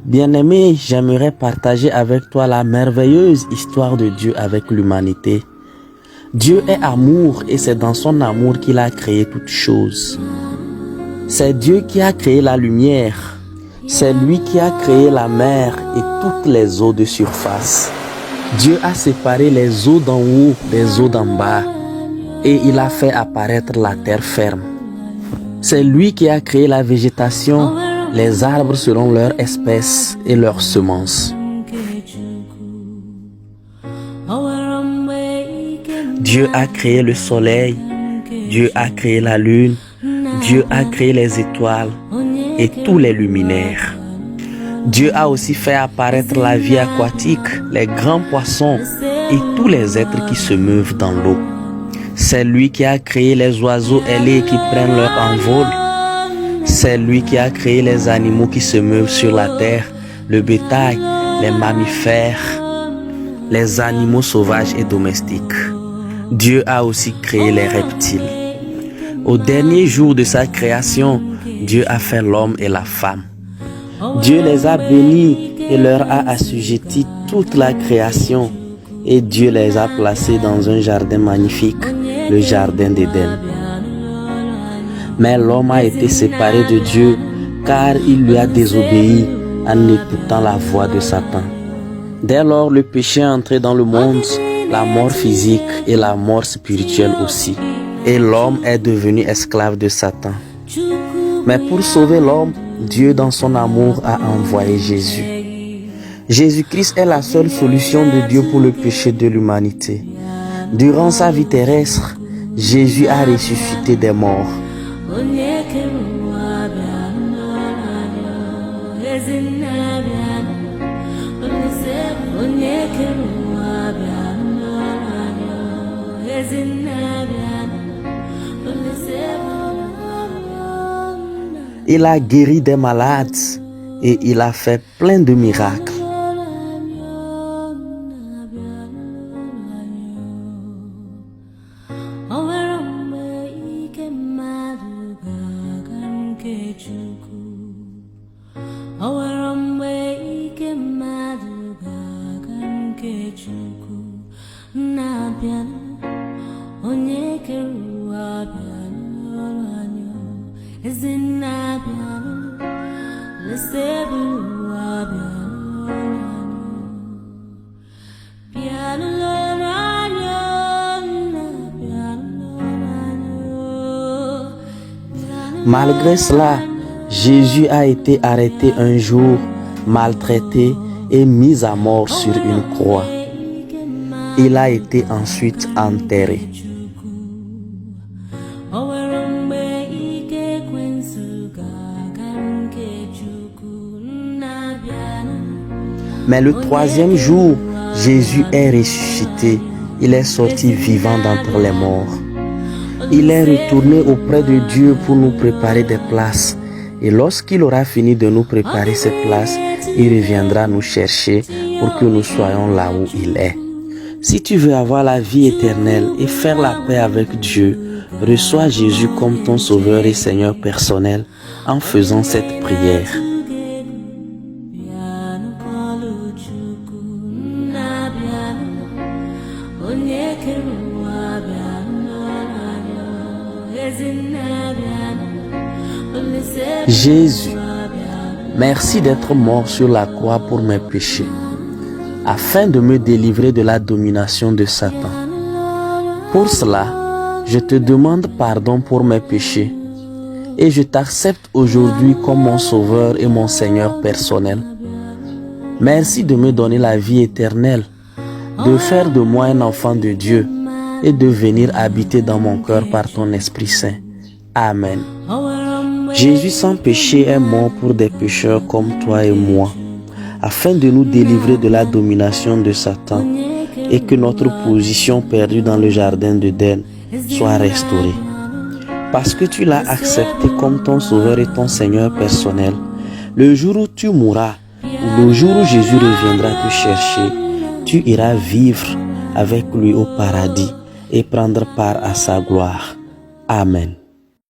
Bien-aimé, j'aimerais partager avec toi la merveilleuse histoire de Dieu avec l'humanité. Dieu est amour et c'est dans son amour qu'il a créé toutes choses. C'est Dieu qui a créé la lumière. C'est lui qui a créé la mer et toutes les eaux de surface. Dieu a séparé les eaux d'en haut des eaux d'en bas et il a fait apparaître la terre ferme. C'est lui qui a créé la végétation, les arbres selon leur espèce et leurs semences. Dieu a créé le soleil, Dieu a créé la lune, Dieu a créé les étoiles et tous les luminaires. Dieu a aussi fait apparaître la vie aquatique, les grands poissons et tous les êtres qui se meuvent dans l'eau. C'est lui qui a créé les oiseaux ailés qui prennent leur envol. C'est lui qui a créé les animaux qui se meuvent sur la terre, le bétail, les mammifères, les animaux sauvages et domestiques. Dieu a aussi créé les reptiles. Au dernier jour de sa création, Dieu a fait l'homme et la femme. Dieu les a bénis et leur a assujetti toute la création. Et Dieu les a placés dans un jardin magnifique, le jardin d'Éden. Mais l'homme a été séparé de Dieu car il lui a désobéi en écoutant la voix de Satan. Dès lors, le péché est entré dans le monde, la mort physique et la mort spirituelle aussi. Et l'homme est devenu esclave de Satan. Mais pour sauver l'homme, Dieu dans son amour a envoyé Jésus. Jésus-Christ est la seule solution de Dieu pour le péché de l'humanité. Durant sa vie terrestre, Jésus a ressuscité des morts. Il a guéri des malades et il a fait plein de miracles. Malgré cela, Jésus a été arrêté un jour, maltraité et mis à mort sur une croix. Il a été ensuite enterré. Mais le troisième jour, Jésus est ressuscité. Il est sorti vivant d'entre les morts. Il est retourné auprès de Dieu pour nous préparer des places. Et lorsqu'il aura fini de nous préparer ces places, il reviendra nous chercher pour que nous soyons là où il est. Si tu veux avoir la vie éternelle et faire la paix avec Dieu, reçois Jésus comme ton Sauveur et Seigneur personnel en faisant cette prière. Jésus, merci d'être mort sur la croix pour mes péchés, afin de me délivrer de la domination de Satan. Pour cela, je te demande pardon pour mes péchés et je t'accepte aujourd'hui comme mon Sauveur et mon Seigneur personnel. Merci de me donner la vie éternelle, de faire de moi un enfant de Dieu et de venir habiter dans mon cœur par ton Esprit Saint. Amen. Jésus sans péché est mort pour des pécheurs comme toi et moi, afin de nous délivrer de la domination de Satan et que notre position perdue dans le jardin d'Éden soit restaurée. Parce que tu l'as accepté comme ton Sauveur et ton Seigneur personnel, le jour où tu mourras, ou le jour où Jésus reviendra te chercher, tu iras vivre avec lui au paradis et prendre part à sa gloire. Amen.